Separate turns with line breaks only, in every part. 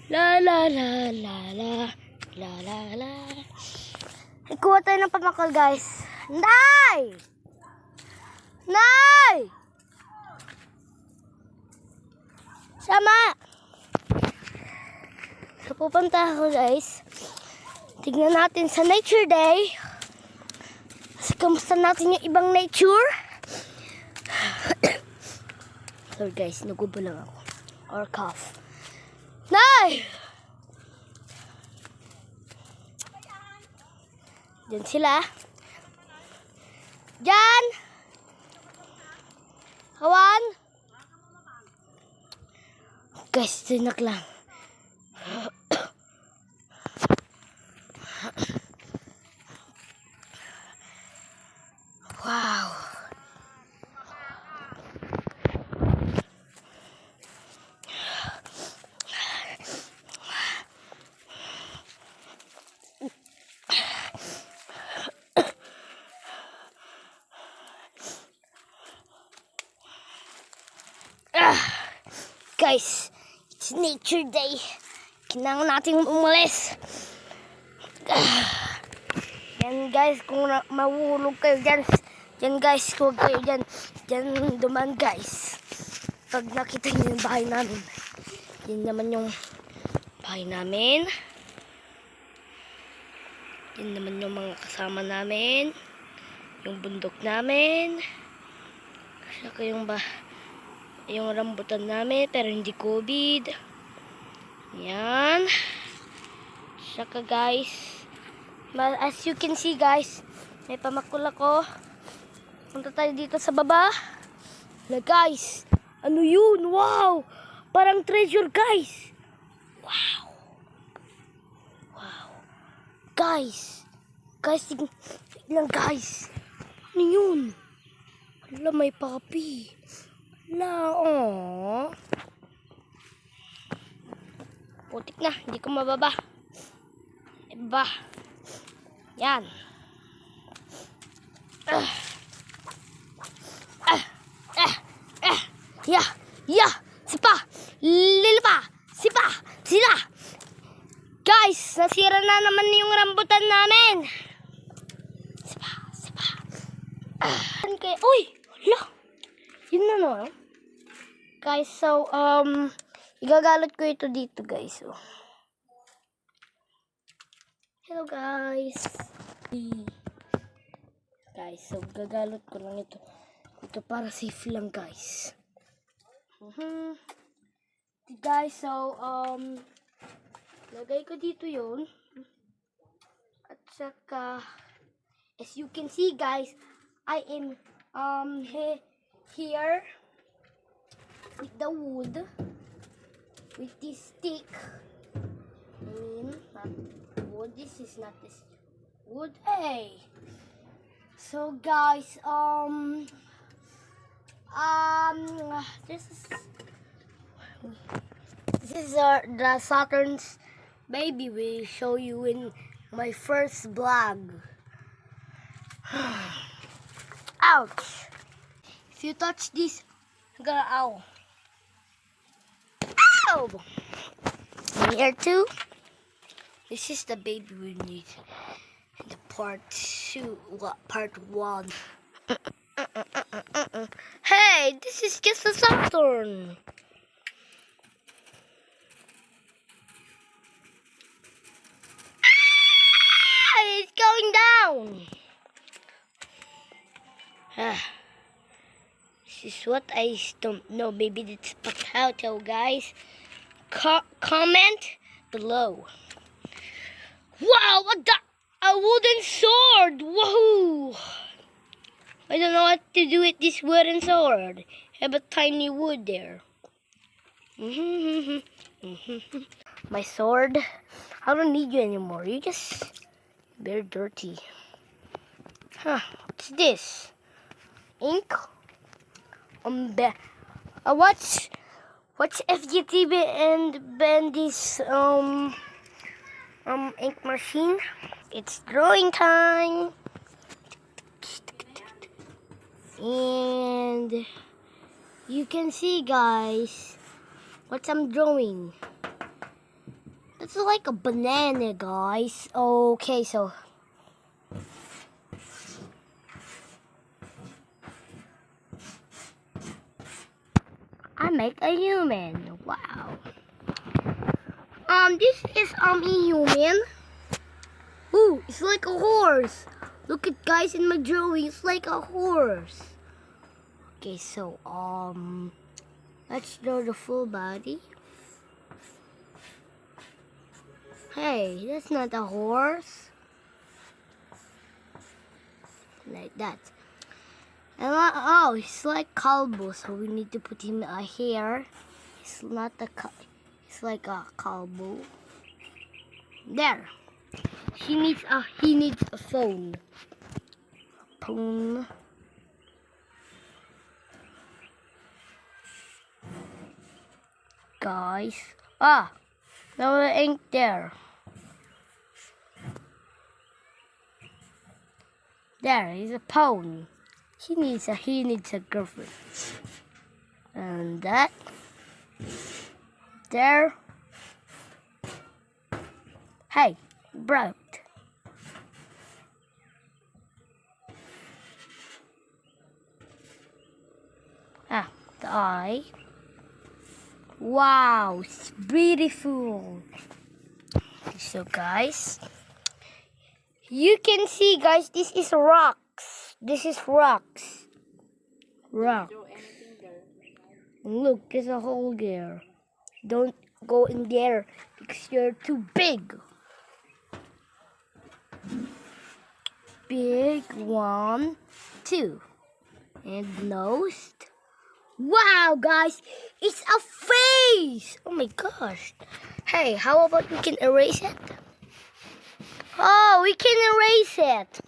La la la la la la la la. Ikuha tayo ng pamakal, guys. Nay! Nay! Sama! So, pupunta ako, guys. Tignan natin sa nature day. Kasi kamusta natin yung ibang nature? Sorry, guys. Nagubo lang ako. Or cough. Nay! Diyan sila. Diyan! Kawan! Guys, tinak lang. Wow! Guys, it's nature day. Kailangan nating umalis. Yan guys, kung mahulog kayo dyan guys, huwag kayo dyan duman guys. Pag nakita niyo yung bahay namin, yan naman yung bahay namin. Yan naman yung mga kasama namin. Yung bundok namin. Saka yung rambutan namin, pero hindi COVID. Yan. Saka guys, as you can see guys, may pamakul ako. Punta tayo dito sa baba. Na guys, ano yun? Wow! Parang treasure guys. Wow. Wow. Guys, tignan guys. Ano yun? Wala, may papi. Wala, oh. Putik na, hindi ko mababa. Iba. Yan. Yeah. Sipa. Lilipa. Sipa. Sila. Guys, nasira na naman yung rambutan namin. Sipa. Uy, hala. Yun na no. Guys, so, igagalot ko ito dito, guys. Oh. Hello, guys. Guys, so, gagalot ko lang ito. Ito para safe lang, guys. Guys, so, lagay ko dito yun. At saka, as you can see, guys, I am, here with the wood, with this stick. Not wood. This is not this wood. Hey. So guys, this is the Saturn's baby we show you in my first vlog. Ouch! If you touch this, you're gonna ow. Ow! Here too. This is the baby we need in the part 1. Hey, this is just a Saturn. It's going down. This is what I don't know. Maybe it's potato, guys. Comment below. Wow, a wooden sword! Woohoo! I don't know what to do with this wooden sword. I have a tiny wood there. My sword. I don't need you anymore. You just very dirty. What's this? Ink? What's FGTV and Bendy's ink machine? It's drawing time. And you can see, guys, what I'm drawing. It's like a banana, guys. Okay, so I make a human. Wow. This is a human. Ooh, it's like a horse. Look at guys in my drawing. It's like a horse. Okay, so let's draw the full body. Hey, that's not a horse. Like that. And oh, it's like Calbo, so we need to put him a hair. It's not a it's like a Calbo. There. He needs a phone. Phone. Guys. No ink there. There is a phone. He needs a girlfriend. And that. There. Hey, bro. The eye. Wow, it's beautiful. So guys, you can see, guys, this is rocks. This is rocks. Rock. Look, there's a hole there. Don't go in there because you're too big. Big 1, 2. And nose. Wow, guys, it's a face. Oh my gosh. Hey, how about we can erase it? Oh, we can erase it.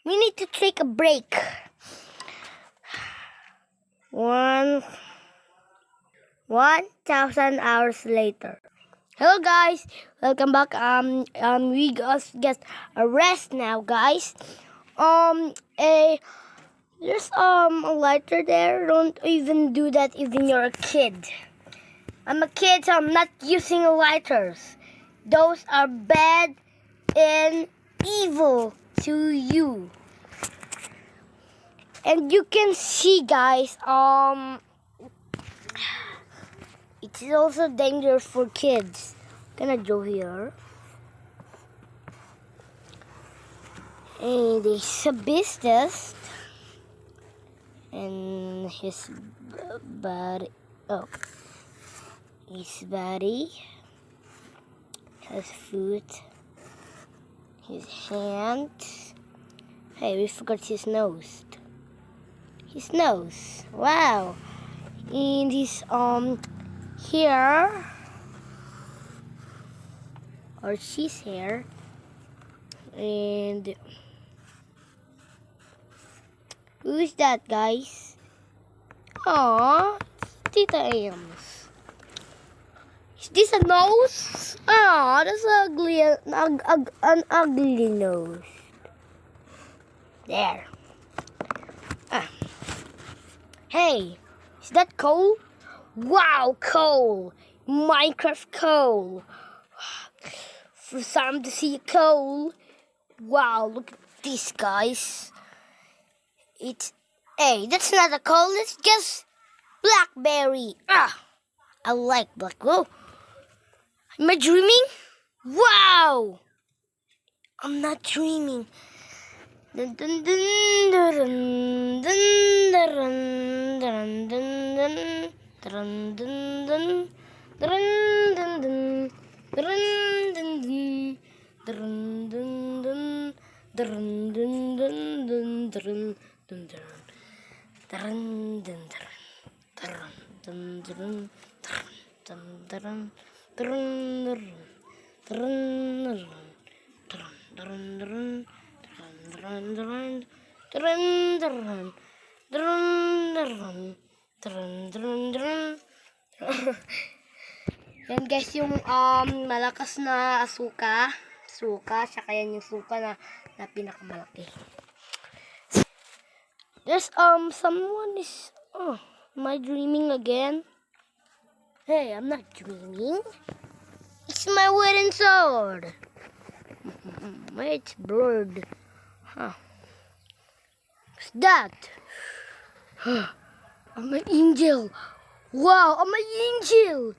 We need to take a break. 1,000 hours later. Hello guys, welcome back. We just get a rest now, guys. There's a lighter there. Don't even do that even you're a kid. I'm a kid, so I'm not using lighters. Those are bad and evil to you. And you can see, guys, it's also dangerous for kids. I'm gonna draw here. And it's a business. And his body, his body, his foot, his hands. Hey, we forgot his nose. His nose, wow. And his hair, or she's hair, and who's that, guys? Aww, it's Tita Janemz. Is this a nose? Aww, that's ugly, an ugly nose. There. Hey, is that coal? Wow, coal. Minecraft coal. First time to see a coal. Wow, look at this, guys. Hey, that's not a coal, it's just blackberry. I like blackberry. Am I dreaming? Wow! I'm not dreaming. Dun, dun, dun, dun, dun, dun, dun, dun, dun, dun, dun, dun, dun, dun, dun, dun, dun, dun, dun, dun. Yan guys yung malakas na suka, saka yan yung suka na pinakamalaki. There's someone is am I dreaming again? Hey, I'm not dreaming. That's my wooden sword. It's blurred. Huh. What's that? I'm an angel. Wow, I'm an angel.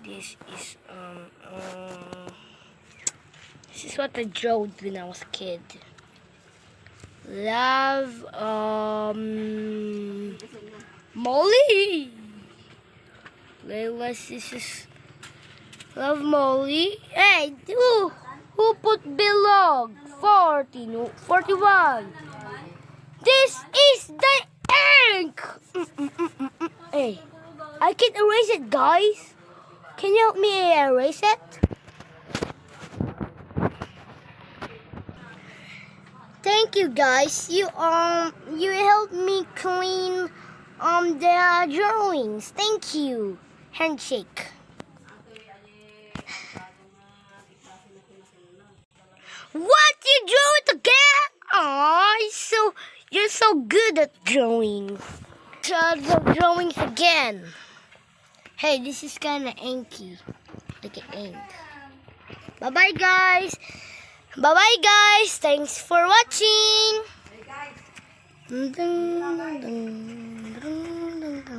This is what I drew when I was a kid. Love, Molly. This is love Molly. Hey, who put belong? 40, no, 41. This is the ink. Hey, I can erase it, guys. Can you help me erase it? Thank you, guys. You helped me clean the drawings. Thank you. Handshake. What? You drew it again? Aw, you're so good at drawing. Try the drawings again. Hey, this is kind of inky, like an ink. Bye-bye, guys. Bye-bye, guys. Thanks for watching. Dun, dun, dun, dun, dun, dun, dun.